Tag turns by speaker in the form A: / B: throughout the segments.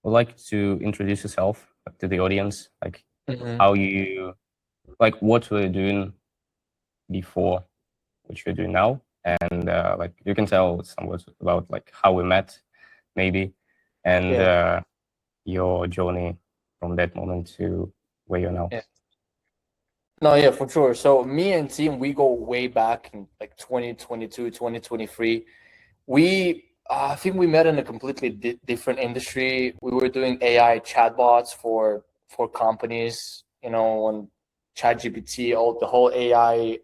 A: would like to introduce yourself to the audience, like how you, like what we're doing before, what you're doing now, and like you can tell some words about like how we met, maybe, and your journey from that moment to where you're now.
B: Yeah. No, yeah, for sure. So me and team, we go way back in like 2022, 2023. I think we met in a completely different industry. We were doing AI chatbots for companies, on ChatGPT, the whole AI,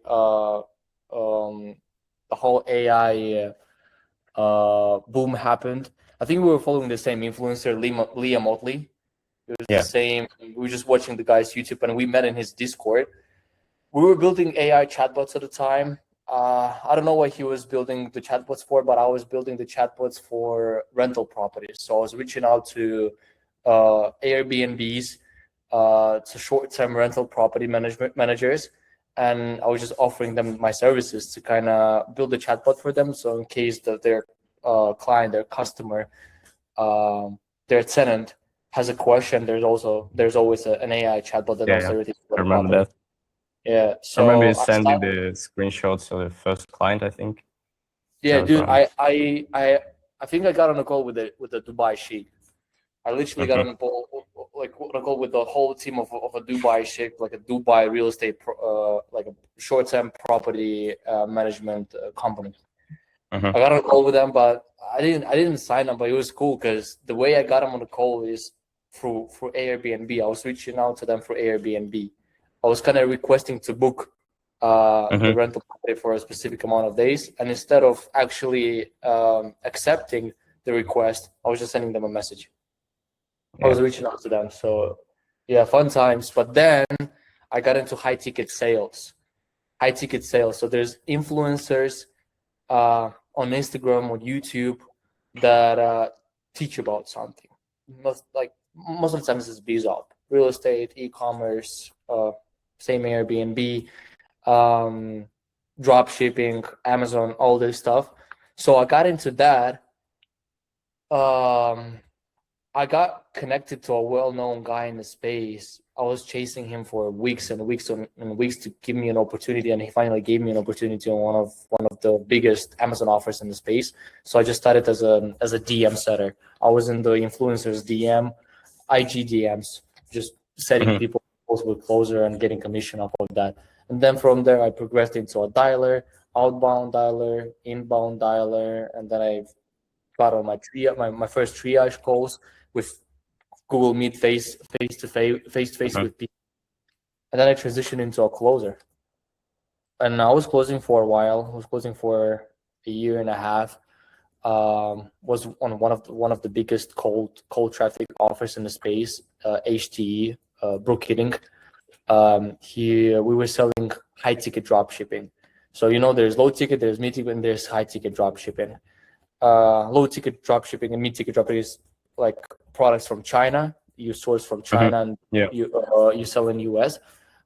B: boom happened. I think we were following the same influencer, Leah Motley. It was the same. We were just watching the guy's YouTube, and we met in his Discord. We were building AI chatbots at the time. I don't know what he was building the chatbots for, but I was building the chatbots for rental properties. So I was reaching out to Airbnbs, to short-term rental property managers, and I was just offering them my services to kind of build a chatbot for them. So in case that their client, their customer, their tenant has a question, there's always an AI chatbot that knows everything.
A: I remember that.
B: Yeah, so
A: I remember you sending the screenshots of the first client, I think.
B: Yeah, dude, I think I got on a call with the Dubai Sheikh. I literally got on a call with the whole team of a Dubai Sheikh, like a Dubai real estate, like a short-term property management company. I got on a call with them, but I didn't sign up. But it was cool because the way I got them on the call is through Airbnb. I was reaching out to them for Airbnb. I was kind of requesting to book the rental property for a specific amount of days, and instead of actually accepting the request, I was just sending them a message. I was reaching out to them. So yeah, fun times. But then I got into high ticket sales. So there's influencers on Instagram or YouTube that teach about something. Most of the times it's BizOp, real estate, e-commerce, same Airbnb, drop shipping, Amazon, all this stuff. So I got into that. I got connected to a well-known guy in the space. I was chasing him for weeks and weeks and weeks to give me an opportunity, and he finally gave me an opportunity on one of the biggest Amazon offers in the space. So I just started as a DM setter. I was in the influencers DM, IG DMs, just setting people possible closer and getting commission off of that. And then from there, I progressed into a dialer, outbound dialer, inbound dialer, and then I got on my first triage calls with Google Meet face to face with people. And then I transitioned into a closer. And I was closing for a while. I was closing for a year and a half. Was on one of the biggest cold traffic offers in the space, HTE, Brook Hitting. Here we were selling high ticket drop shipping. So there's low ticket, there's mid ticket, and there's high ticket drop shipping. Low ticket drop shipping and mid ticket drop shipping is like products from China. You source from China and you sell in US.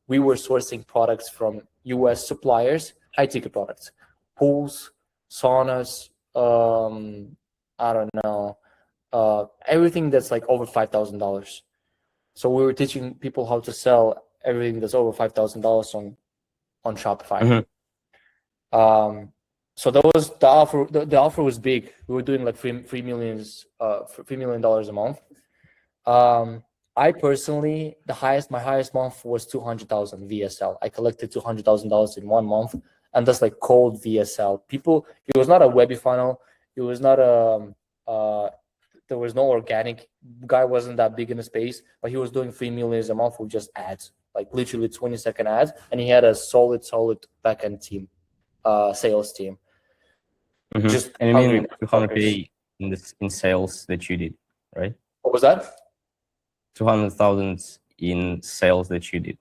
B: We were sourcing products from US suppliers, high ticket products, pools, saunas, I don't know, everything that's like over $5,000. So we were teaching people how to sell everything that's over $5,000 on Shopify. So that was the offer. The offer was big. We were doing like $3 million a month. I personally, my highest month was 200,000 VSL. I collected $200,000 in 1 month, and that's like cold VSL. It was not a webby funnel. It was not there was no organic. Guy wasn't that big in the space, but he was doing $3 million a month with just ads, like literally 20-second ads, and he had a solid backend team, sales team.
A: Just and I mean 200K in sales that you did, right?
B: What was that?
A: 200,000 in sales that you did,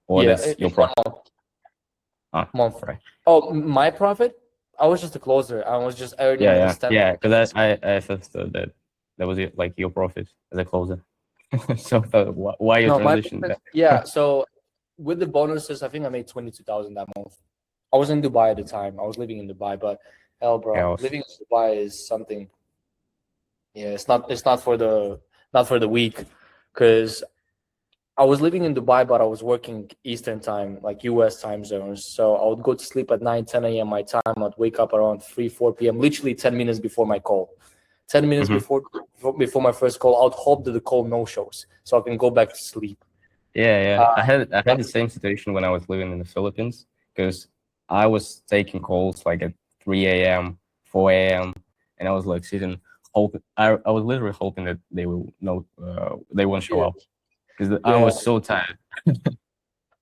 A: or that's your profit?
B: Month.
A: Right.
B: Oh, my profit? I was just a closer. I was just earning.
A: Yeah. Because I thought that was like your profit as a closer. So why you transitioned that?
B: Yeah. So with the bonuses, I think I made 22,000 that month. I was in Dubai at the time. I was living in Dubai, but hell, bro, living in Dubai is something. Yeah, it's not for the not for the week, because I was living in Dubai, but I was working Eastern time, like US time zones. So I would go to sleep at 9, 10 a.m. my time. I'd wake up around 3, 4 p.m., literally 10 minutes before my call. 10 minutes before my first call, I'd hope that the call no-shows so I can go back to sleep.
A: Yeah. I had the same situation when I was living in the Philippines, because I was taking calls like at 3 a.m., 4 a.m., and I was like sitting hoping. I was literally hoping that they won't show up, because I was so tired.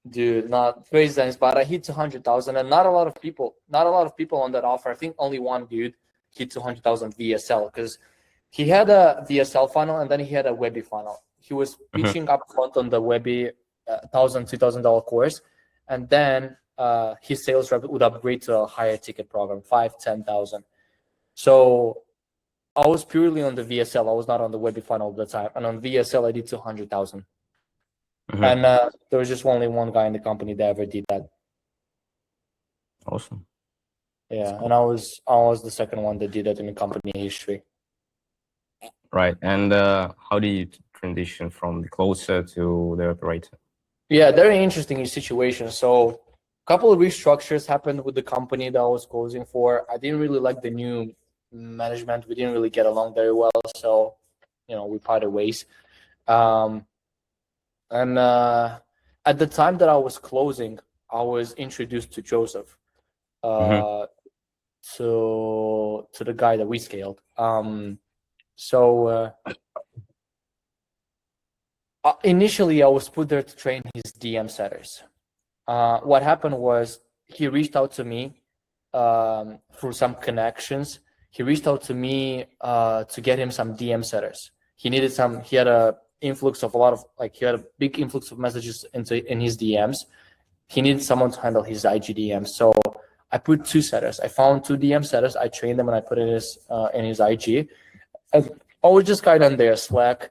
B: Dude, not crazy times, but I hit 200,000, and not a lot of people on that offer. I think only one dude hit 200,000 VSL, because he had a VSL funnel and then he had a Webby funnel. He was pitching up front on the Webby $1,000, $2,000 course, and then his sales rep would upgrade to a higher ticket program, 5, 10,000. So I was purely on the VSL. I was not on the Webby funnel at the time, and on VSL I did 200,000. And there was just only one guy in the company that ever did that.
A: Awesome.
B: Yeah, and I was the second one that did that in the company history.
A: Right. And how do you transition from the closer to the operator?
B: Yeah, very interesting situation. So a couple of restructures happened with the company that I was closing for. I didn't really like the new management. We didn't really get along very well. So, we parted ways. And at the time that I was closing, I was introduced to Joseph, to the guy that we scaled. Initially, I was put there to train his DM setters. What happened was he reached out to me through some connections. He reached out to me to get him some DM setters. He had a influx of he had a big influx of messages in his DMs. He needed someone to handle his IG DMs. So I put 2 setters. I found 2 DM setters. I trained them and I put it in his IG. And I was just kind of in their Slack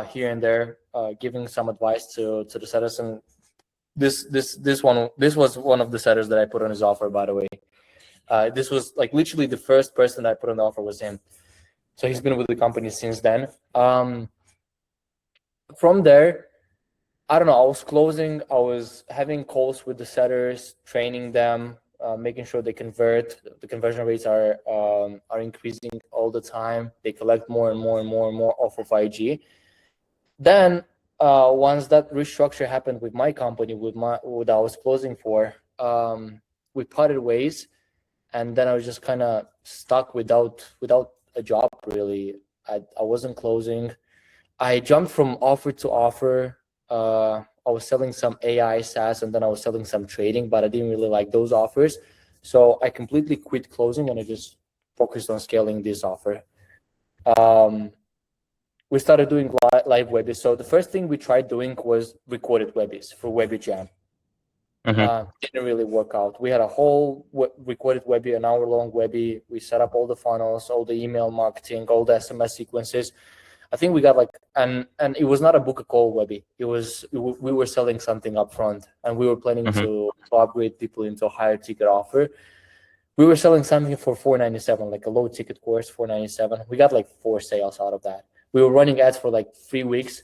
B: here and there, giving some advice to the setters. And this was one of the setters that I put on his offer, by the way. This was like literally the first person that I put on the offer was him. So he's been with the company since then. From there, I don't know, I was closing, I was having calls with the setters, training them, making sure they convert. The conversion rates are increasing all the time. They collect more and more and more and more off of IG. Then once that restructure happened with my company, with I was closing for, we parted ways, and then I was just kind of stuck without a job, really. I wasn't closing. I jumped from offer to offer. I was selling some AI SaaS, and then I was selling some trading, but I didn't really like those offers. So I completely quit closing, and I just focused on scaling this offer. We started doing live Webbies. So the first thing we tried doing was recorded Webbies for Webby Jam. Didn't really work out. We had a whole recorded Webby, an hour-long Webby. We set up all the funnels, all the email marketing, all the SMS sequences. I think we got and it was not a book a call Webby. It was, we were selling something up front, and we were planning to upgrade people into a higher ticket offer. We were selling something for $497, like a low ticket course, $497. We got 4 sales out of that. We were running ads for 3 weeks,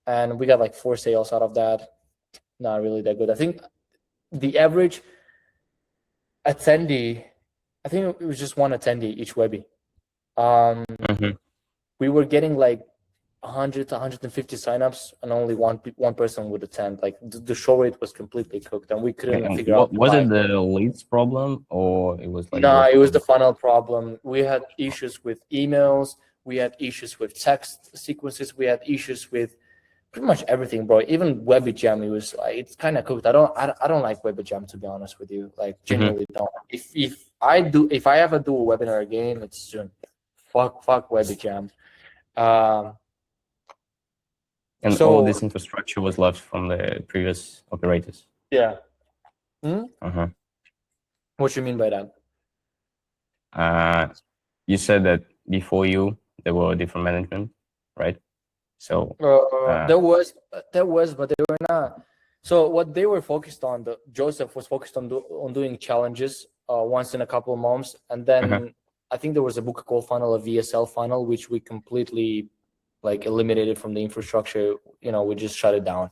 B: and we got 4 sales out of that. Not really that good. I think the average attendee, I think it was just 1 attendee each Webby. We were getting 100 to 150 signups, and only one person would attend. The show rate was completely cooked, and we couldn't figure out.
A: Was it the leads problem, or it was
B: No, it was the funnel problem. We had issues with emails. We had issues with text sequences. We had issues with pretty much everything, bro. Even Webby Jam, it was it's kind of cooked. I don't like Webby Jam, to be honest with you. Genuinely don't. If I ever do a webinar again, it's soon. Fuck Webby Jam.
A: And so, all this infrastructure was left from the previous operators.
B: Yeah. What you mean by
A: that? You said that before you, there were different management, right? So
B: there was, but they were not. So what they were focused on, Joseph was focused on doing challenges once in a couple of months, and then I think there was a book call funnel, a VSL funnel, which we completely like eliminated from the infrastructure. We just shut it down.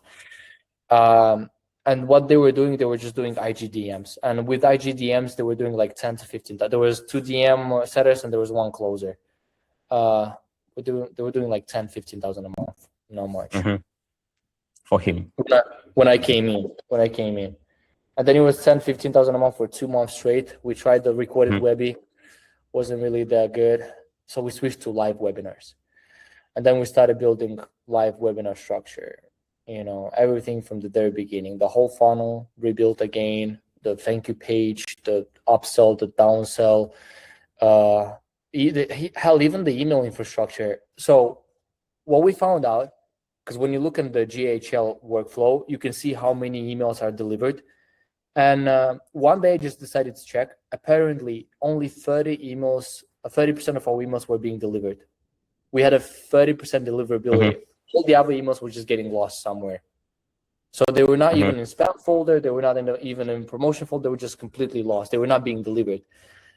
B: And what they were doing, they were just doing IGDMs. And with IGDMs, they were doing like 10 to 15. There was 2 DM setters and there was 1 closer. They were doing like 10, 15,000 a month, not much.
A: For him.
B: When I came in. And then it was 10, 15,000 a month for 2 months straight. We tried the recorded Webby, wasn't really that good. So we switched to live webinars. And then we started building live webinar structure. Everything from the very beginning, the whole funnel rebuilt again, the thank you page, the upsell, the downsell, even the email infrastructure. So what we found out, because when you look in the GHL workflow, you can see how many emails are delivered. And one day I just decided to check. Apparently, only 30% of our emails were being delivered. We had a 30% deliverability. All the other emails were just getting lost somewhere. So they were not even in spam folder. They were not even in promotion folder. They were just completely lost. They were not being delivered.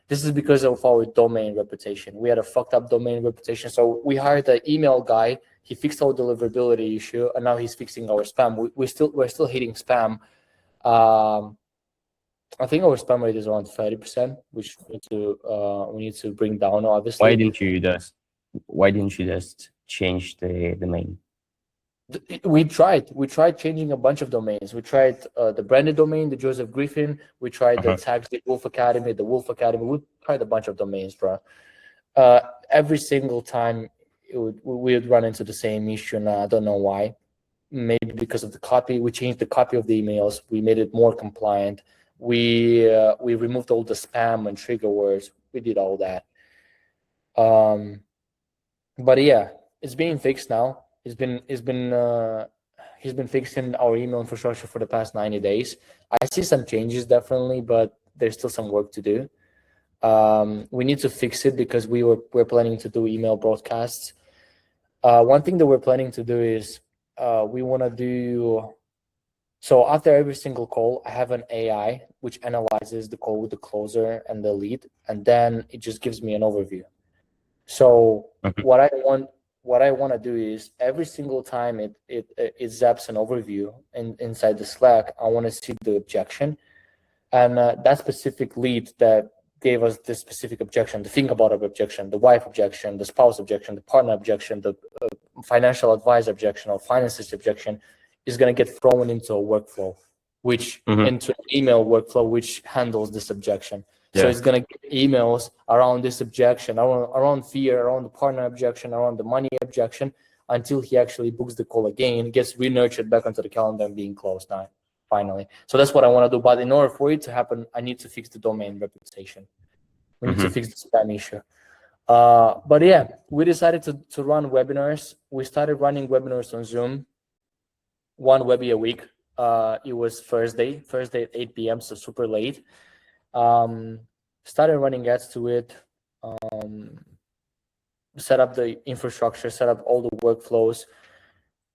B: This is because of our domain reputation. We had a fucked up domain reputation. So we hired an email guy. He fixed our deliverability issue, and now he's fixing our spam. We're still hitting spam. I think our spam rate is around 30%, which we need to bring down, obviously.
A: Why didn't you just change the domain?
B: We tried changing a bunch of domains. We tried the branded domain, the Joseph Griffin. We tried the tags, the Wolf Academy, the Wolf Academy. We tried a bunch of domains, bro. Every single time we would run into the same issue, and I don't know why. Maybe because of the copy. We changed the copy of the emails. We made it more compliant. We removed all the spam and trigger words. We did all that. But yeah, it's being fixed now. He's been fixing our email infrastructure for the past 90 days. I see some changes definitely, but there's still some work to do. We need to fix it because we're planning to do email broadcasts. One thing that we're planning to do is we want to do. So after every single call, I have an AI which analyzes the call with the closer and the lead, and then it just gives me an overview. So what I want to do is every single time it zaps an overview inside the Slack, I want to see the objection, and that specific lead that gave us this specific objection, the think about objection, the wife objection, the spouse objection, the partner objection, the financial advisor objection or finances objection, is going to get thrown into a workflow, which into an email workflow which handles this objection. So it's going to get emails around this objection, around fear, around the partner objection, around the money objection, until he actually books the call again, gets re-nurtured back onto the calendar and being closed now, finally. So that's what I want to do. But in order for it to happen, I need to fix the domain reputation. We need to fix the spam issue. But yeah, we decided to run webinars. We started running webinars on Zoom, 1 Webby a week. It was Thursday at 8 p.m., so super late. Started running ads to it, set up the infrastructure, set up all the workflows.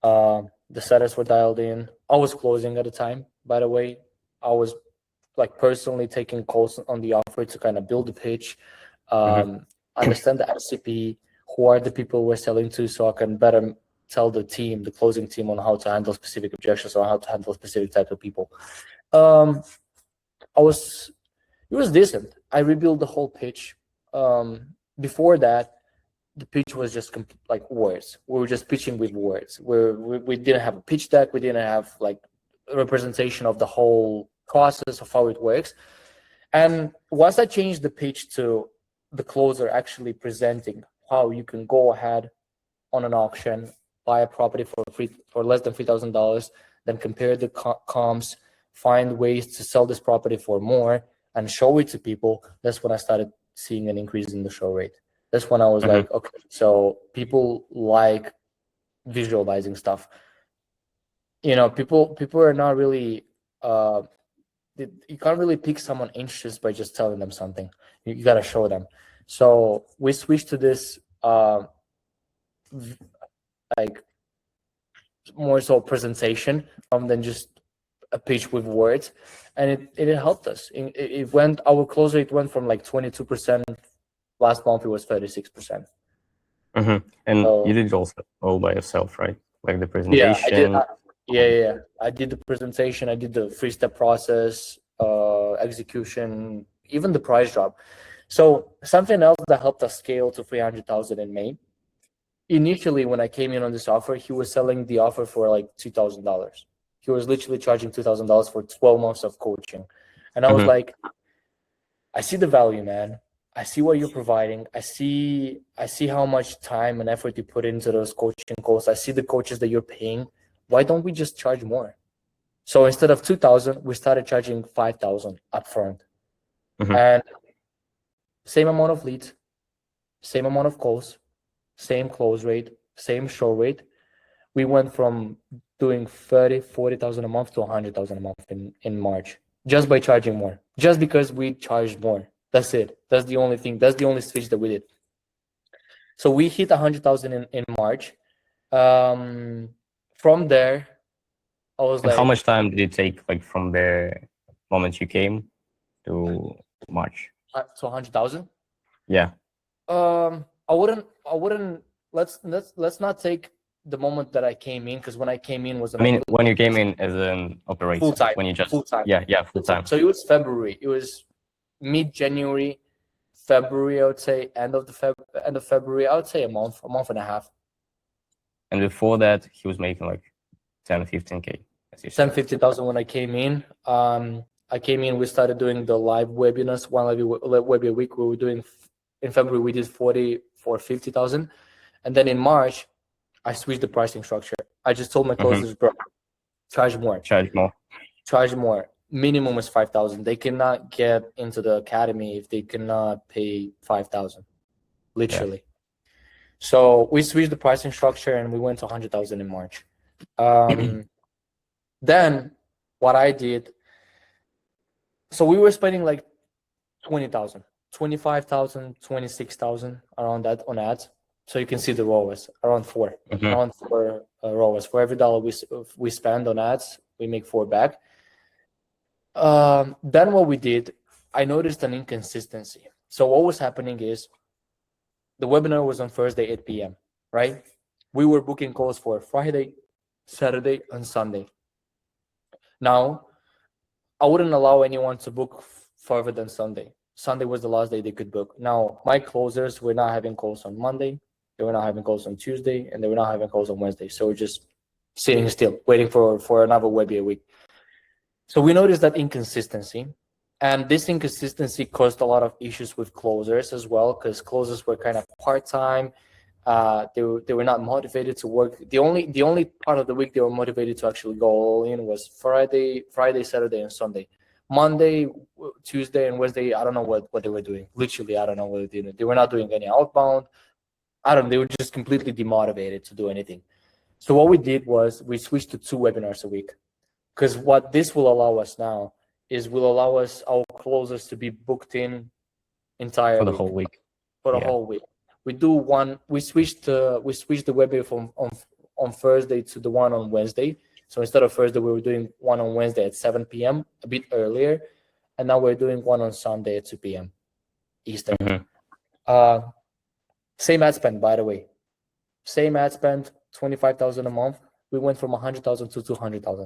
B: The setters were dialed in. I was closing at the time, by the way. I was like personally taking calls on the offer to kind of build the pitch, understand the SCP, who are the people we're selling to, so I can better tell the team, the closing team, on how to handle specific objections or how to handle specific types of people. It was decent. I rebuilt the whole pitch. Before that, the pitch was just like words. We were just pitching with words. We didn't have a pitch deck. We didn't have like a representation of the whole process of how it works. And once I changed the pitch to the closer actually presenting how you can go ahead on an auction, buy a property for less than $3,000, then compare the comps, find ways to sell this property for more, and show it to people, that's when I started seeing an increase in the show rate. That's when I was like, okay, so people like visualizing stuff. People are not really, you can't really pick someone anxious by just telling them something. You got to show them. So we switched to this, like more so presentation than just a pitch with words, and it helped us. Our close rate went from like 22%. Last month it was 36%.
A: And
B: So-
A: you did it also all by yourself, right? Like the presentation.
B: Yeah, I did the presentation. I did the 3-step process, execution, even the price drop. So something else that helped us scale to 300,000 in May. Initially, when I came in on this offer, he was selling the offer for like $2,000. He was literally charging $2,000 for 12 months of coaching, and I was like, I see the value, man. I see what you're providing. I see how much time and effort you put into those coaching calls. I see the coaches that you're paying. Why don't we just charge more? So instead of 2,000, we started charging 5,000 upfront, and same amount of leads, same amount of calls, same close rate, same show rate. We went from doing 40,000 a month to 100,000 a month in March, just by charging more, just because we charged more. That's it. That's the only thing. That's the only switch that we did. So we hit 100,000 in March. From there, I was
A: And
B: like,
A: how much time did it take, like from the moment you came to March?
B: to 100,000.
A: Yeah.
B: I wouldn't. Let's not take the moment that I came in, because when I came in was
A: I mean, when you came in as an operator,
B: full time.
A: when you just
B: Full time.
A: yeah, full time.
B: So it was February. It was mid-January, February. I would say end of February. I would say a month and a half.
A: And before that, he was making like 10, 15K.
B: 10, 15,000 when I came in. I came in. We started doing the live webinars, one web a week. We were doing in February. We did 40 for 50,000, and then in March, I switched the pricing structure. I just told my closers, bro, charge more. Charge more. Minimum is 5,000. They cannot get into the academy if they cannot pay 5,000, literally. Yeah. So we switched the pricing structure and we went to 100,000 in March. Then what I did, so we were spending like 20,000, 25,000, 26,000 around that on ads. So you can see the ROAS around 4, around 4 ROAS. For every dollar we spend on ads, we make 4 back. Then what we did, I noticed an inconsistency. So what was happening is the webinar was on Thursday, 8 p.m., right? We were booking calls for Friday, Saturday, and Sunday. Now, I wouldn't allow anyone to book further than Sunday. Sunday was the last day they could book. Now, my closers were not having calls on Monday, they were not having calls on Tuesday, and they were not having calls on Wednesday. So we're just sitting still, waiting for another webby a week. So we noticed that inconsistency, and this inconsistency caused a lot of issues with closers as well, because closers were kind of part-time. They were not motivated to work. The only part of the week they were motivated to actually go all in was Friday, Saturday, and Sunday. Monday, Tuesday, and Wednesday, I don't know what they were doing. Literally, I don't know what they did. They were not doing any outbound. They were just completely demotivated to do anything. So what we did was we switched to 2 webinars a week, because what this will allow us now is will allow us, our closers, to be booked in entirely
A: for the whole week.
B: Whole week. We do one. We switched the webinar from on Thursday to the one on Wednesday. So instead of Thursday, we were doing one on Wednesday at 7 p.m., a bit earlier, and now we're doing one on Sunday at 2 p.m. Eastern. Same ad spend, by the way. Same ad spend, 25,000 a month. We went from 100,000 to 200,000.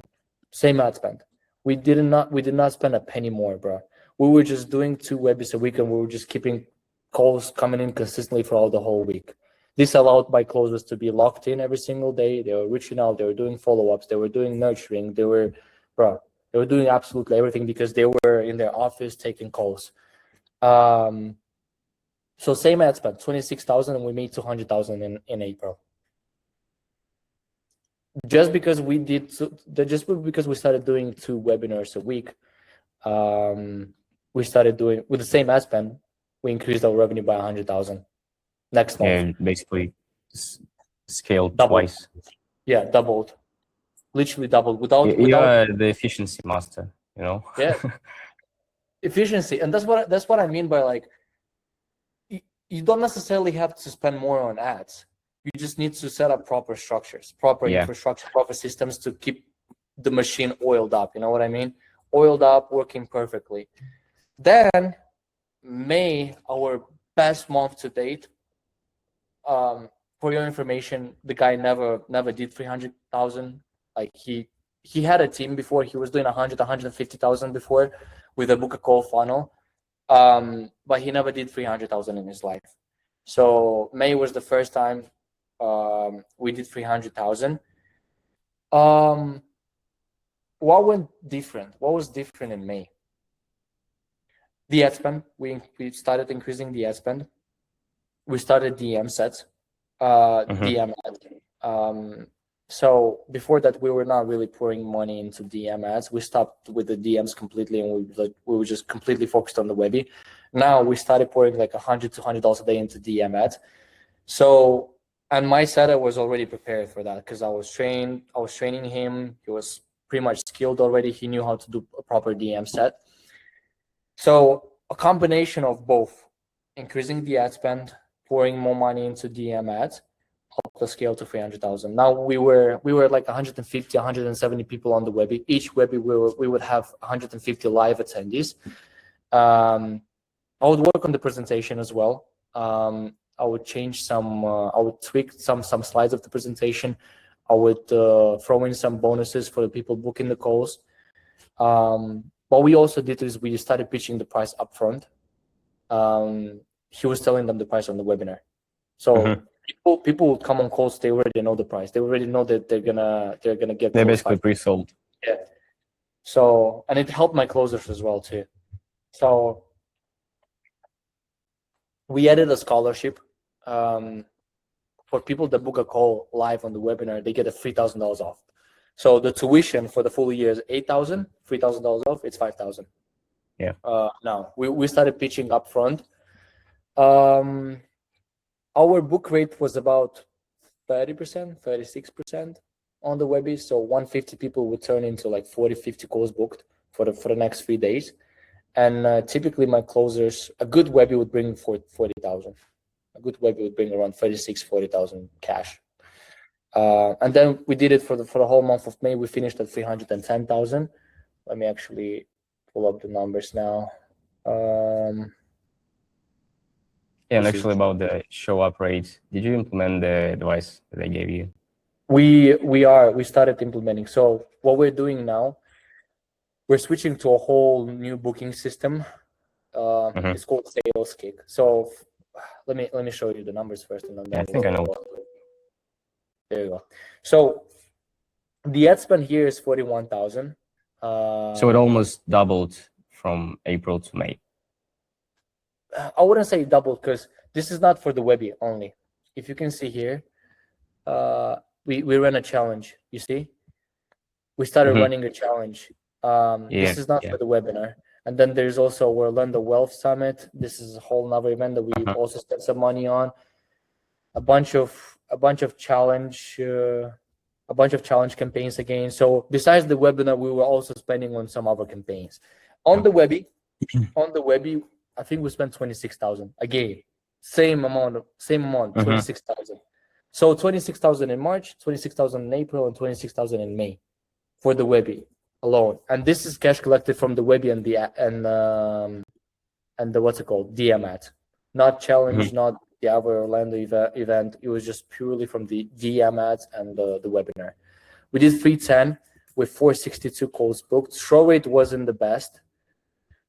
B: Same ad spend. We did not spend a penny more, bro. We were just doing 2 webinars a week, and we were just keeping calls coming in consistently throughout the whole week. This allowed my closers to be locked in every single day. They were reaching out. They were doing follow-ups. They were doing nurturing. They were doing absolutely everything because they were in their office taking calls. So same ad spend, 26,000, and we made 200,000 in April. Just because we started doing 2 webinars a week, we started doing with the same ad spend. We increased our revenue by 100,000. Next month.
A: Yeah, basically scaled
B: doubled.
A: Twice.
B: Yeah, doubled. Literally doubled without.
A: You are the efficiency master, you know.
B: Yeah, efficiency, and that's what I mean by like. You don't necessarily have to spend more on ads. You just need to set up proper structures, proper infrastructure, proper systems to keep the machine oiled up. You know what I mean? Oiled up, working perfectly. Then May, our best month to date. for your information, the guy never did 300,000. Like he had a team before. He was doing 150,000 before with a book a call funnel, but he never did 300,000 in his life. So May was the first time we did 300,000. What went different? What was different in May? The ad spend. We started increasing the ad spend. We started DM sets, DM ad. So before that, we were not really pouring money into DM ads. We stopped with the DMs completely, and we were just completely focused on the Webby. Now we started pouring like $100 to $200 a day into DM ads. So, and my setup was already prepared for that because I was training him. He was pretty much skilled already. He knew how to do a proper DM set. So a combination of both increasing the ad spend, pouring more money into DM ads, helped us scale to 300,000. Now we were like 150, 170 people on the Webby. Each Webby we would have 150 live attendees. I would work on the presentation as well. I would change some, I would tweak some slides of the presentation. I would throw in some bonuses for the people booking the calls. What we also did is we started pitching the price upfront. He was telling them the price on the webinar. So people would come on calls, they already know the price. They already know that they're gonna get.
A: They're basically pre-sold.
B: Yeah. So, and it helped my closers as well too. So we added a scholarship. For people that book a call live on the webinar, they get a $3,000 off. So the tuition for the full year is $8,000, $3,000 off. It's $5,000.
A: Yeah.
B: Now we started pitching up front. Our book rate was about 30%, 36% on the Webby. So 150 people would turn into like 40, 50 calls booked for the next 3 days. And typically my closers, a good Webby would bring 40,000. A good Webby would bring around 40,000 cash. And then we did it for the whole month of May. We finished at 310,000. Let me actually pull up the numbers now.
A: Yeah, and actually about the show up rate, did you implement the advice that they gave you?
B: We started implementing. So what we're doing now, we're switching to a whole new booking system. It's called Sales Kick. So let me show you the numbers first, and then
A: I think I know.
B: There you go. So the ad spend here is 41,000.
A: So it almost doubled from April to May.
B: I wouldn't say double because this is not for the Webby only. If you can see here, we ran a challenge. You see, we started running a challenge. This is not for the webinar. And then there's also Orlenok Wealth Summit. This is a whole other event that we also spent some money on. A bunch of challenge campaigns again. So besides the webinar, we were also spending on some other campaigns. On the Webby, I think we spent 26,000 again. Same amount, 26,000. So 26,000 in March, 26,000 in April, and 26,000 in May for the Webby alone. And this is cash collected from the Webby and the what's it called, DM ad, not challenge, not the other Orlando event. It was just purely from the DM ads and the webinar. We did 310 with 462 calls booked. Show rate wasn't the best.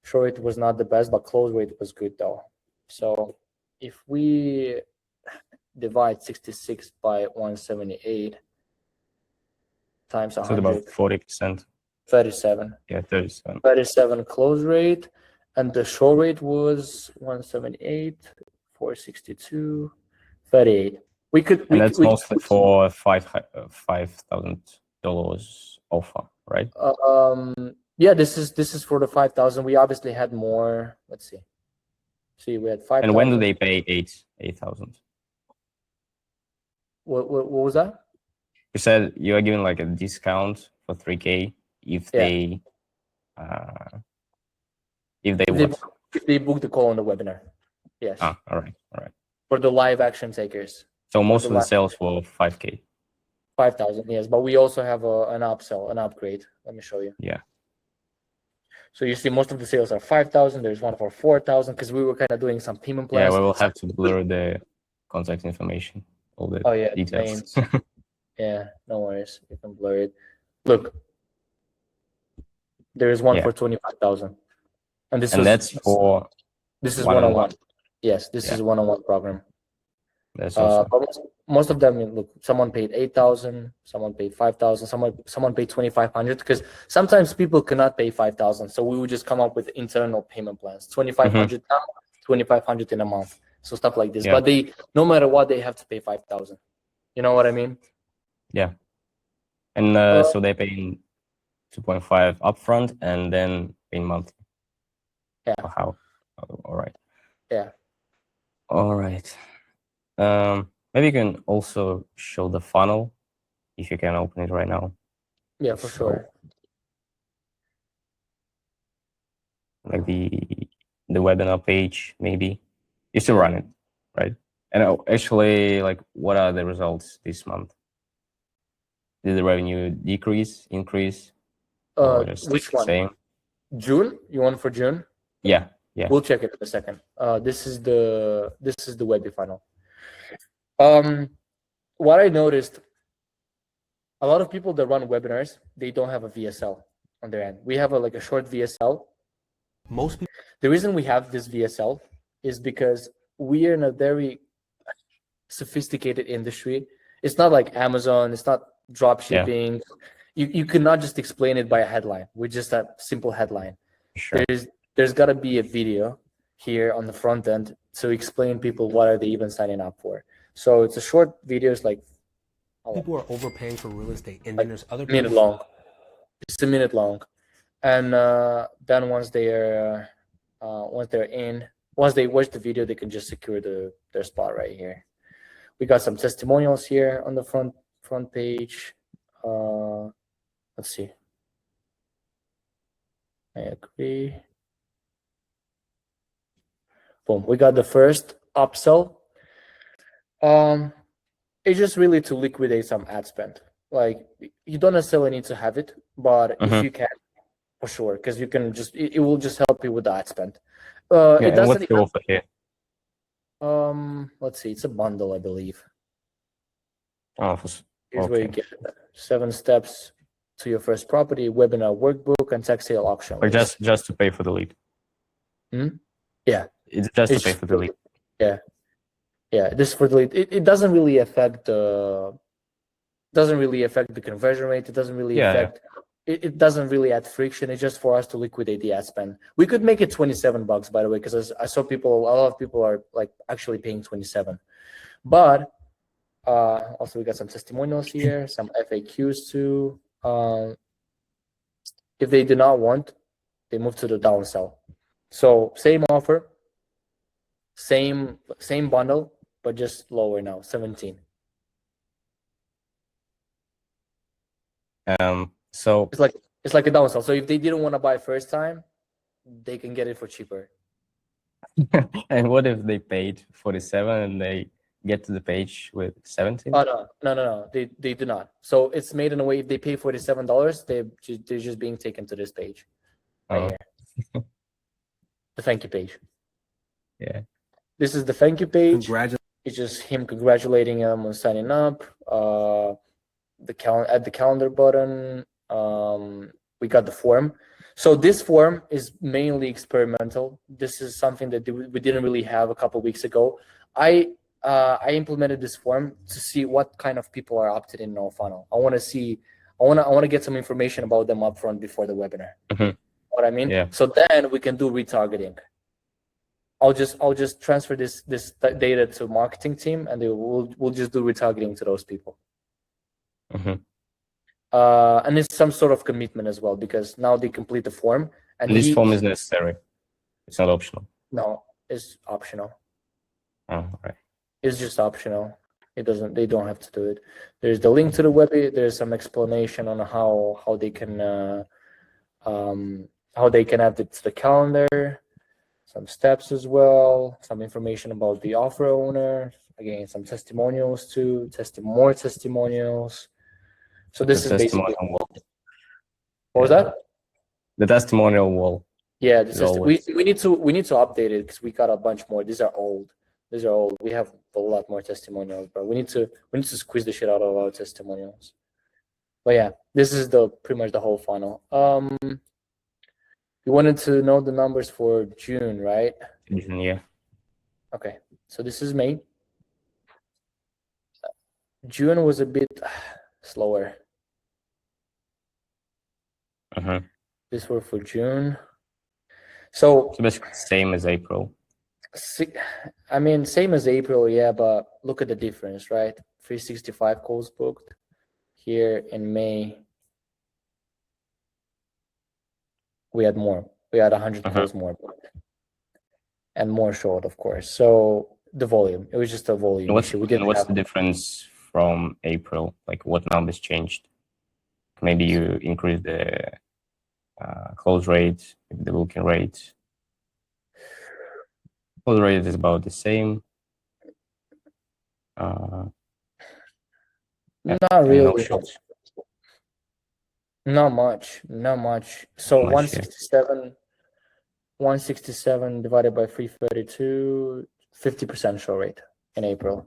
B: Show rate was not the best, but close rate was good though. So if we divide 66 by 178 times 100,
A: so about 40%.
B: 37.
A: Yeah, 37.
B: 37 close rate, and the show rate was 178, 462, 38.
A: And that's mostly for $5,000 offer, right?
B: Yeah, this is for the 5,000. We obviously had more. Let's see. See, we had 5,000.
A: And when do they pay 8,000?
B: What was that?
A: You said you are giving like a discount for 3K if they if
B: they book the call on the webinar. Yes.
A: All right.
B: For the live action takers.
A: So most of the sales were 5K.
B: 5,000, yes, but we also have an upsell, an upgrade. Let me show you.
A: Yeah.
B: So you see, most of the sales are 5,000. There's one for 4,000 because we were kind of doing some payment plans.
A: Yeah, we will have to blur the contact information. all the
B: Oh yeah,
A: details.
B: names. Yeah, no worries. You can blur it. Look, there is one
A: Yeah.
B: for 25,000, and
A: And that's for
B: this is
A: one-on-one.
B: one-on-one. Yes, this
A: Yeah.
B: is one-on-one program.
A: That's awesome.
B: But most of them, look, someone paid 8,000, someone paid 5,000, someone paid 2,500, because sometimes people cannot pay 5,000. So we would just come up with internal payment plans, 2,500 now, 2,500 in a month. So stuff like this.
A: Yeah.
B: But they, no matter what, they have to pay 5,000. You know what I mean?
A: Yeah. And so they pay in 2.5 upfront and then pay monthly.
B: Yeah.
A: Or how? All right.
B: Yeah.
A: All right. Maybe you can also show the funnel if you can open it right now.
B: Yeah, for sure.
A: Like the webinar page, maybe. You still run it, right? And actually, like, what are the results this month? Did the revenue decrease, increase, or just
B: Which
A: the
B: one?
A: same?
B: June? You want for June?
A: Yeah, yeah.
B: We'll check it in a second. This is the Webby funnel. What I noticed, a lot of people that run webinars, they don't have a VSL on their end. We have a short VSL.
C: Most people.
B: The reason we have this VSL is because we are in a very sophisticated industry. It's not like Amazon. It's not drop shipping. Yeah. You cannot just explain it by a headline. We're just a simple headline.
A: Sure.
B: There's got to be a video here on the front end to explain people what are they even signing up for. So it's a short video. It's like
C: people are overpaying for real estate, and
B: like
C: then there's other
B: minute long. It's a minute long, and then once they're in, once they watch the video, they can just secure their spot right here. We got some testimonials here on the front page. Let's see. I agree. Boom. We got the first upsell. It's just really to liquidate some ad spend. Like, you don't necessarily need to have it, but if you can, for sure, because you can just it will just help you with the ad spend. It doesn't.
A: What's the offer here?
B: Let's see. It's a bundle, I believe.
A: Offers.
B: Here's where you get 7 steps to your first property, webinar workbook, and tech sale auction.
A: Or just to pay for the lead.
B: Yeah.
A: It's just to pay for the lead.
B: Yeah. Yeah. This for the lead. It doesn't really affect the conversion rate. It doesn't really affect. It doesn't really add friction. It's just for us to liquidate the ad spend. We could make it $27, by the way, because I saw a lot of people are like actually paying 27. But also we got some testimonials here, some FAQs too. If they do not want, they move to the downsell. So same offer, same bundle, but just lower now, 17.
A: So
B: it's like a downsell. So if they didn't want to buy first time, they can get it for cheaper.
A: And what if they paid 47 and they get to the page with 17?
B: Oh no. They do not. So it's made in a way, if they pay $47, they're just being taken to this page right here. The thank you page.
A: Yeah.
B: This is the thank you page.
C: Congratulations.
B: It's just him congratulating him on signing up. Add the calendar button. We got the form. So this form is mainly experimental. This is something that we didn't really have a couple weeks ago. I implemented this form to see what kind of people are opted in our funnel. I want to get some information about them upfront before the webinar. What I mean?
A: Yeah.
B: So then we can do retargeting. I'll just transfer this data to marketing team, and we'll just do retargeting to those people. And it's some sort of commitment as well, because now they complete the form, and
A: this form is necessary. It's not optional.
B: No, it's optional.
A: Oh, right.
B: It's just optional. They don't have to do it. There's the link to the website. There's some explanation on how they can add it to the calendar. Some steps as well. Some information about the offer owner. Again, some testimonials too. More testimonials. So this is basically. What was that?
A: The testimonial wall.
B: Yeah, we need to update it because we got a bunch more. These are old. These are all. We have a lot more testimonials, but we need to squeeze the shit out of our testimonials. But yeah, this is pretty much the whole funnel. You wanted to know the numbers for June, right?
A: Yeah.
B: Okay, so this is May. June was a bit slower. This were for June. So
A: basically same as April.
B: I mean, same as April, yeah, but look at the difference, right? 365 calls booked here in May. We had more. We had 100 calls more booked. And more short, of course. So the volume, it was just a volume issue.
A: What's the difference from April? Like what numbers changed? Maybe you increased the close rate, the booking rate. Close rate is about the same.
B: Not really. Not much. So 167 divided by 332, 50% show rate in April.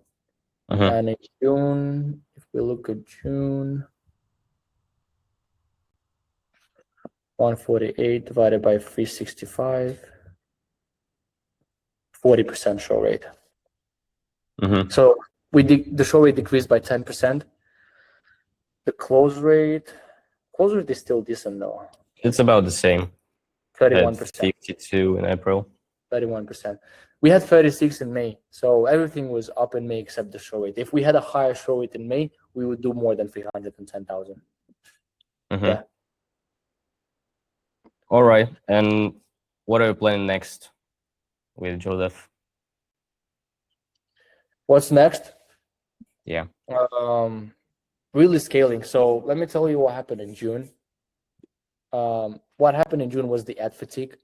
B: And in June, if we look at June, 148 divided by 365, 40% show rate. So the show rate decreased by 10%. The close rate is still decent though.
A: It's about the same.
B: 31%.
A: 52 in April.
B: 31%. We had 36 in May, so everything was up in May except the show rate. If we had a higher show rate in May, we would do more than 310,000. Yeah.
A: All right. And what are you planning next with Joseph?
B: What's next?
A: Yeah.
B: Really scaling. So let me tell you what happened in June. What happened in June was the ad fatigue.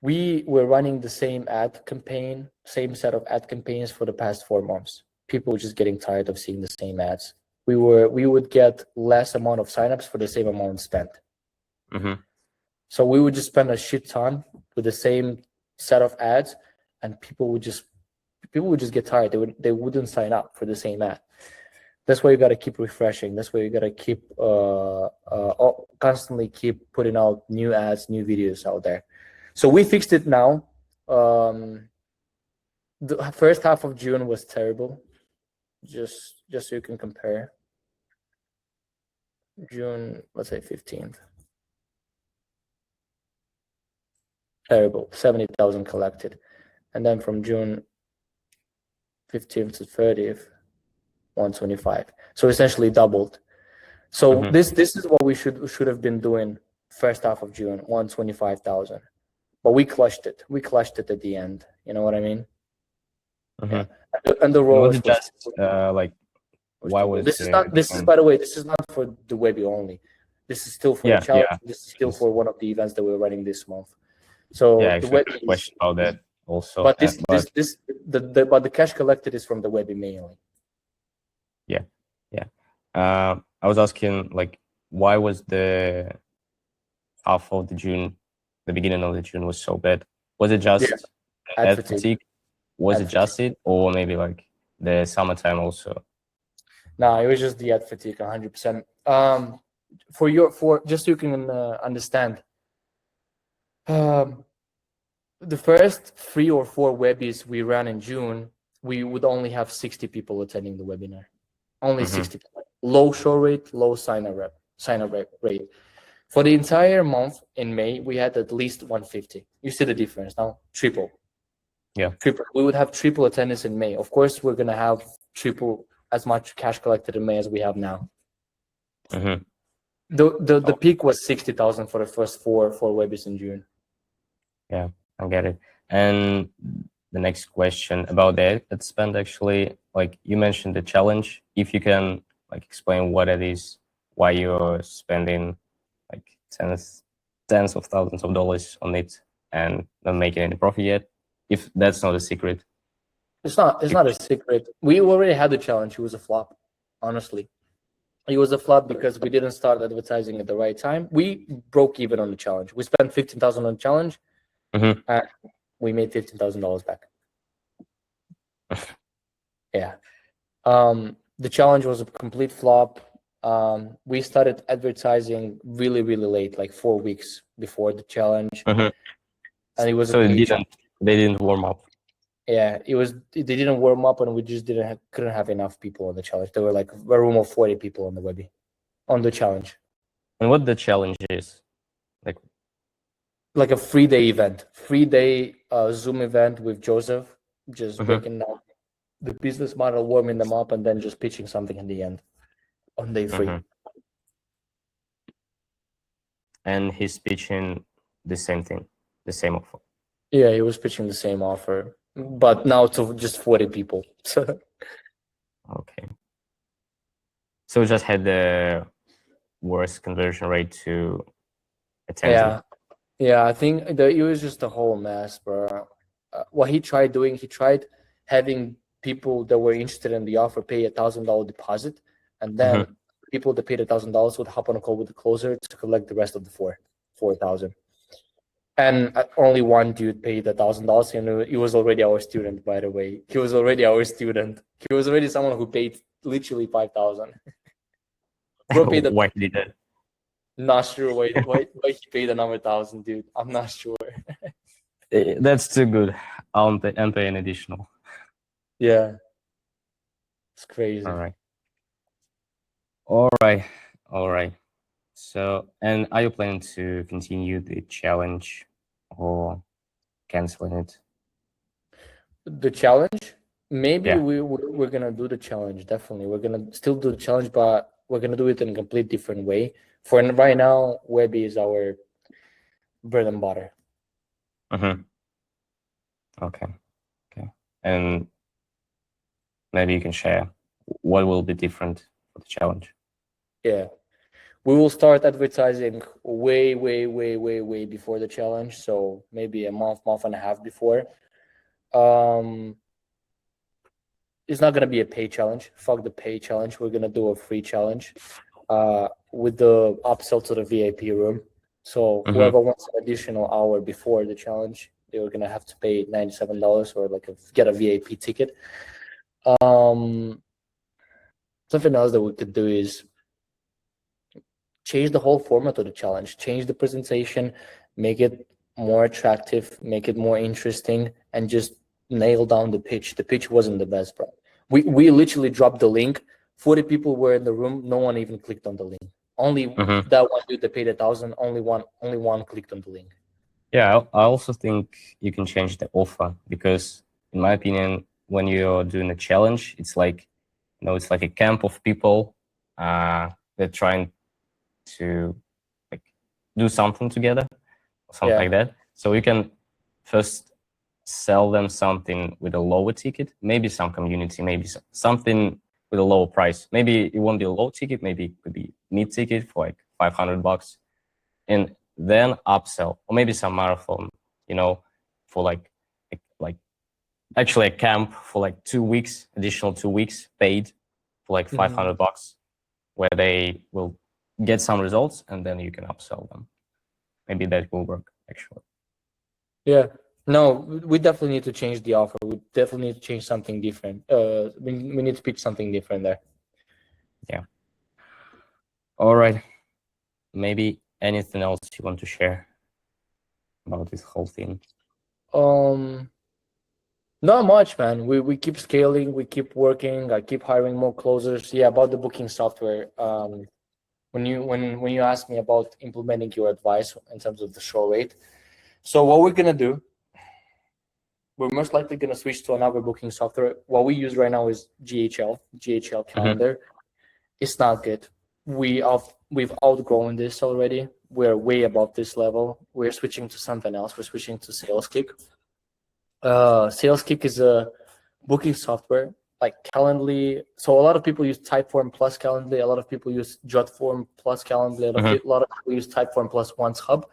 B: We were running the same ad campaign, same set of ad campaigns for the past 4 months. People were just getting tired of seeing the same ads. We would get less amount of signups for the same amount spent. So we would just spend a shit ton with the same set of ads, and people would just get tired. They wouldn't sign up for the same ad. That's why you got to keep refreshing. That's why you got to keep constantly keep putting out new ads, new videos out there. So we fixed it now. The first half of June was terrible. Just so you can compare. June, let's say 15th. Terrible, 70,000 collected. And then from June 15th to 30th, 125. So essentially doubled. So this is what we should have been doing first half of June, 125,000. But we clutched it. We clutched it at the end. You know what I mean? Yeah. And the role
A: was just like why was
B: this is not this is by the way, this is not for the Webby only. This is still for the challenge. This is still for one of the events that we're running this month. So the Webby
A: question about that also.
B: But but the cash collected is from the Webby mainly.
A: Yeah. I was asking like why was the half of the June, the beginning of the June was so bad? Was it just ad fatigue? Was it just it, or maybe like the summertime also?
B: No, it was just the ad fatigue, 100%. For just so you can understand, the first 3 or 4 Webbies we ran in June, we would only have 60 people attending the webinar. Only 60 people. Low show rate, low sign up rate. For the entire month in May, we had at least 150. You see the difference now? Triple.
A: Yeah.
B: Triple. We would have triple attendance in May. Of course, we're gonna have triple as much cash collected in May as we have now. The peak was 60,000 for the first four Webbies in June.
A: Yeah, I get it. And the next question about the ad spend, actually, like you mentioned the challenge. If you can like explain what it is, why you're spending like tens of thousands of dollars on it and not making any profit yet, if that's not a secret.
B: It's not a secret. We already had the challenge. It was a flop, honestly. It was a flop because we didn't start advertising at the right time. We broke even on the challenge. We spent $15,000 on the challenge, and we made $15,000 back. Yeah. The challenge was a complete flop. We started advertising really, really late, like 4 weeks before the challenge, and it was
A: so they didn't warm up.
B: Yeah, it was. They didn't warm up, and we just couldn't have enough people on the challenge. There were like a room of 40 people on the Webby, on the challenge.
A: And what the challenge is?
B: Like a 3-day event, 3-day Zoom event with Joseph, just breaking down the business model, warming them up, and then just pitching something in the end on day 3.
A: And he's pitching the same thing, the same offer.
B: Yeah, he was pitching the same offer, but now to just 40 people.
A: Okay. So just had the worst conversion rate to attending.
B: Yeah, I think it was just a whole mess, bro. What he tried doing, he tried having people that were interested in the offer pay $1,000 deposit, and then people that paid $1,000 would hop on a call with the closer to collect the rest of the 4,000. And only one dude paid $1,000, and he was already our student, by the way. He was already our student. He was already someone who paid literally 5,000.
A: Why he did that?
B: Not sure why he paid another 1,000, dude. I'm not sure.
A: That's too good. I'll pay an additional.
B: Yeah, it's crazy.
A: All right. So, and are you planning to continue the challenge or canceling it?
B: The challenge? Maybe we're gonna do the challenge. Definitely, we're gonna still do the challenge, but we're gonna do it in a complete different way. For right now, Webby is our bread and butter.
A: Okay. And maybe you can share what will be different for the challenge.
B: Yeah, we will start advertising way before the challenge. So maybe a month and a half before. It's not gonna be a pay challenge. Fuck the pay challenge. We're gonna do a free challenge. With the upsell to the VIP room. So whoever wants an additional hour before the challenge, they were gonna have to pay $97 or like get a VIP ticket. Something else that we could do is change the whole format of the challenge, change the presentation, make it more attractive, make it more interesting, and just nail down the pitch. The pitch wasn't the best, bro. We literally dropped the link. 40 people were in the room. No one even clicked on the link. Only that one dude that paid 1,000. Only one clicked on the link.
A: Yeah, I also think you can change the offer because, in my opinion, when you're doing a challenge, it's like, it's like a camp of people. They're trying to like do something together, or something like that. So you can first sell them something with a lower ticket, maybe some community, maybe something with a lower price. Maybe it won't be a low ticket, maybe it could be mid ticket for like $500, and then upsell, or maybe some marathon, for like actually a camp for like 2 weeks, additional 2 weeks paid for like $500, where they will get some results, and then you can upsell them. Maybe that will work actually.
B: Yeah. No, we definitely need to change the offer. We definitely need to change something different. We need to pitch something different there.
A: Yeah. All right. Maybe anything else you want to share about this whole thing?
B: Not much, man. We keep scaling. We keep working. I keep hiring more closers. Yeah, about the booking software. When you ask me about implementing your advice in terms of the show rate, so what we're gonna do, we're most likely gonna switch to another booking software. What we use right now is GHL calendar. It's not good. We've outgrown this already. We're way above this level. We're switching to something else. We're switching to SalesKick. SalesKick is a booking software like Calendly. So a lot of people use Typeform plus Calendly. A lot of people use Jotform plus Calendly. A lot of people use Typeform plus OneHub.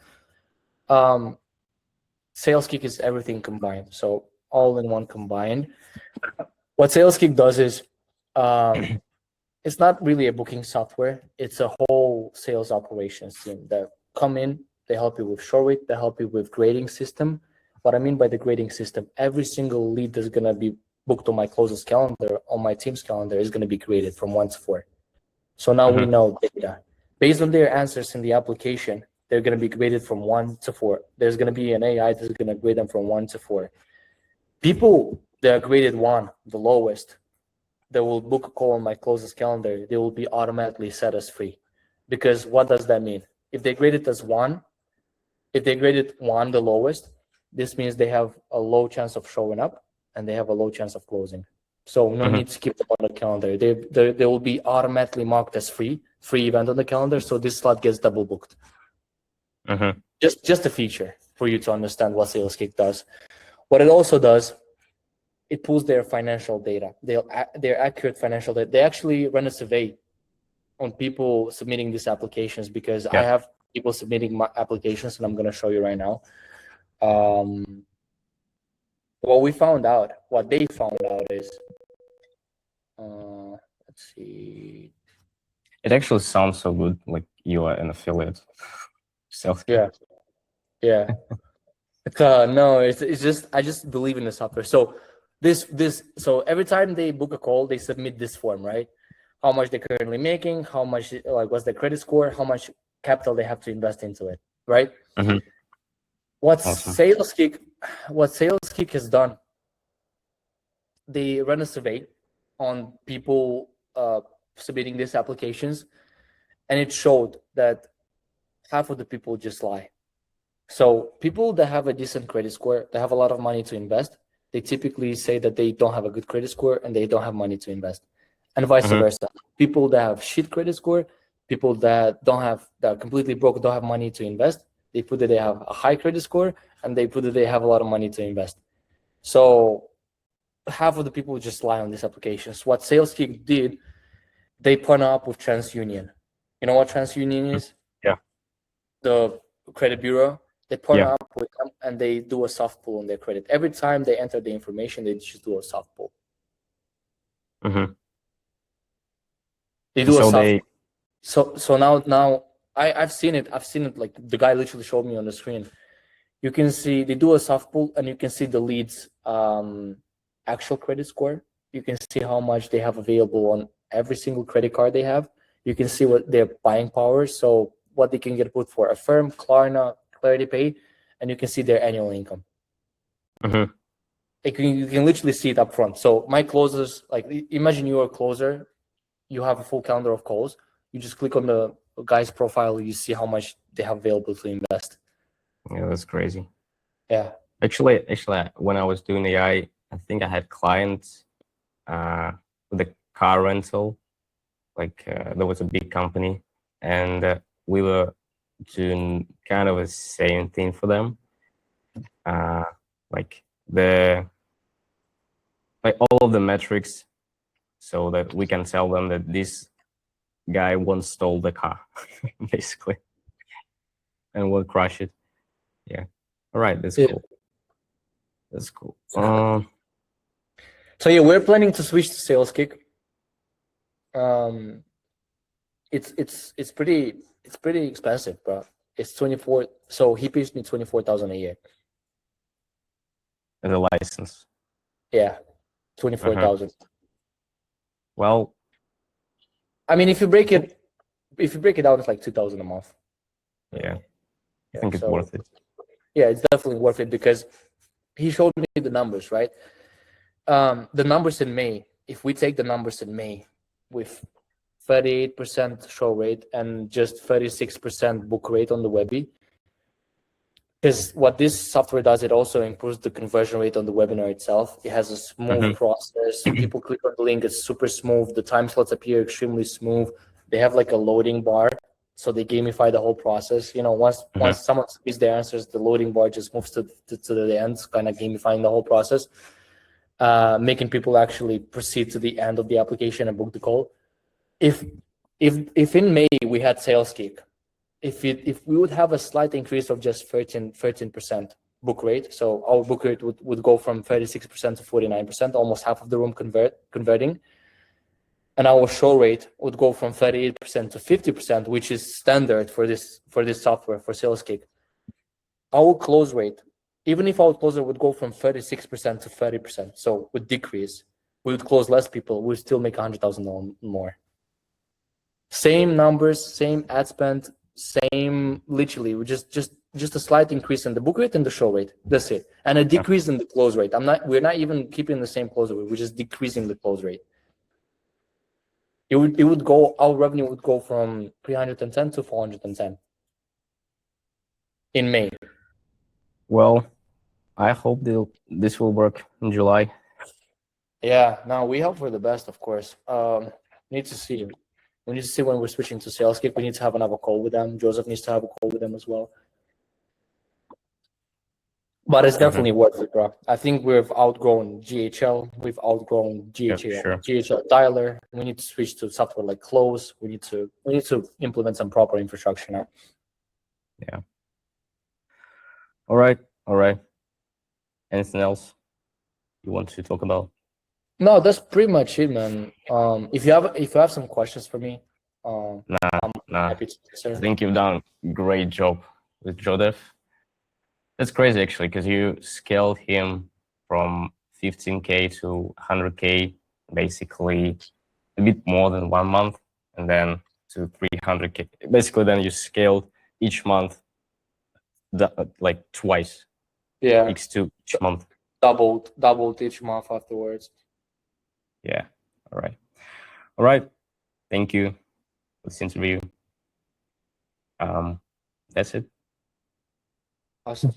B: SalesKick is everything combined. So all in one combined. What SalesKick does is it's not really a booking software. It's a whole sales operations team that come in. They help you with show rate. They help you with grading system. What I mean by the grading system, every single lead that's gonna be booked on my closest calendar, on my team's calendar, is going to be graded from 1 to 4. So now we know data. Based on their answers in the application, they're going to be graded from 1 to 4. There's going to be an AI that's going to grade them from 1 to 4. People that are graded 1, the lowest, that will book a call on my closest calendar, they will be automatically set as free. Because what does that mean? If they grade it as 1, if they graded 1, the lowest, this means they have a low chance of showing up and they have a low chance of closing. So no need to keep them on the calendar. They will be automatically marked as free event on the calendar. So this slot gets double booked. Just a feature for you to understand what SalesKick does. What it also does, it pulls their financial data, their accurate financial data. They actually run a survey on people submitting these applications, because I have people submitting my applications, and I'm going to show you right now. What they found out is, let's see.
A: It actually sounds so good, like you are an affiliate.
B: Yeah. No, it's just, I just believe in the software. So so every time they book a call, they submit this form, right? How much they're currently making, how much, like, what's their credit score, how much capital they have to invest into it, right? What SalesKick has done, they run a survey on people submitting these applications, and it showed that half of the people just lie. So people that have a decent credit score, they have a lot of money to invest, they typically say that they don't have a good credit score and they don't have money to invest, and vice versa. People that have shit credit score, people that are completely broke, don't have money to invest, they put that they have a high credit score, and they put that they have a lot of money to invest. So half of the people just lie on these applications. What SalesKick did, they partner up with TransUnion. You know what TransUnion is?
A: Yeah.
B: The credit bureau. They partner up with them, and they do a soft pull on their credit. Every time they enter the information, they just do a soft pull. They do a soft pull. So now I've seen it. Like, the guy literally showed me on the screen. You can see they do a soft pull, and you can see the leads actual credit score. You can see how much they have available on every single credit card they have. You can see what their buying power, so what they can get put for Affirm, Klarna, Clarity Pay, and you can see their annual income. You can literally see it up front. So my closers, like, imagine you're a closer, you have a full calendar of calls. You just click on the guy's profile, you see how much they have available to invest.
A: Yeah, that's crazy.
B: Yeah.
A: Actually, when I was doing AI, I think I had clients with a car rental. Like, there was a big company, and we were doing kind of the same thing for them. Like all of the metrics, so that we can tell them that this guy once stole the car, basically, and will crash it. Yeah. All right. That's cool. That's cool.
B: So yeah, we're planning to switch to SalesKick. It's pretty expensive, bro. It's 24. So he pays me 24,000 a year.
A: As a license.
B: Yeah, 24,000.
A: Well,
B: I mean, if you break it down, it's like 2,000 a month.
A: Yeah, I think it's worth it.
B: Yeah, it's definitely worth it, because he showed me the numbers, right? The numbers in May. If we take the numbers in May with 38% show rate and just 36% book rate on the Webby, because what this software does, it also improves the conversion rate on the webinar itself. It has a smooth process. People click on the link, it's super smooth. The time slots appear extremely smooth. They have like a loading bar, so they gamify the whole process. You know, once someone submits their answers, the loading bar just moves to the end, kind of gamifying the whole process, making people actually proceed to the end of the application and book the call. If in May we had SalesKick, if we would have a slight increase of just 13% book rate, so our book rate would go from 36% to 49%, almost half of the room converting, and our show rate would go from 38% to 50%, which is standard for this software, for SalesKick. Our close rate even if our closer would go from 36% to 30%, so would decrease, we would close less people, we would still make $100,000 more. Same numbers, same ad spend, same literally, we just a slight increase in the book rate and the show rate. That's it, and a decrease in the close rate. We're not even keeping the same close rate. We're just decreasing the close rate. It would go. Our revenue would go from 310 to 410 in May.
A: Well, I hope this will work in July.
B: Yeah, no, we hope for the best, of course. Need to see. We need to see when we're switching to sales kick. We need to have another call with them. Joseph needs to have a call with them as well. But it's definitely worth it, bro. I think we've outgrown GHL. We've outgrown GHL.
A: Yeah, sure.
B: GHL dialer. We need to switch to software like Close. We need to implement some proper infrastructure now.
A: Yeah. All right. Anything else you want to talk about?
B: No, that's pretty much it, man. If you have some questions for me, I'm happy to answer.
A: I think you've done a great job with Joseph. That's crazy, actually, because you scaled him from 15K to 100K, basically a bit more than 1 month, and then to 300K. Basically, then you scaled each month, like twice.
B: Yeah.
A: X2 each month.
B: Doubled each month afterwards.
A: Yeah. All right. Thank you for this interview. That's it.
B: Awesome.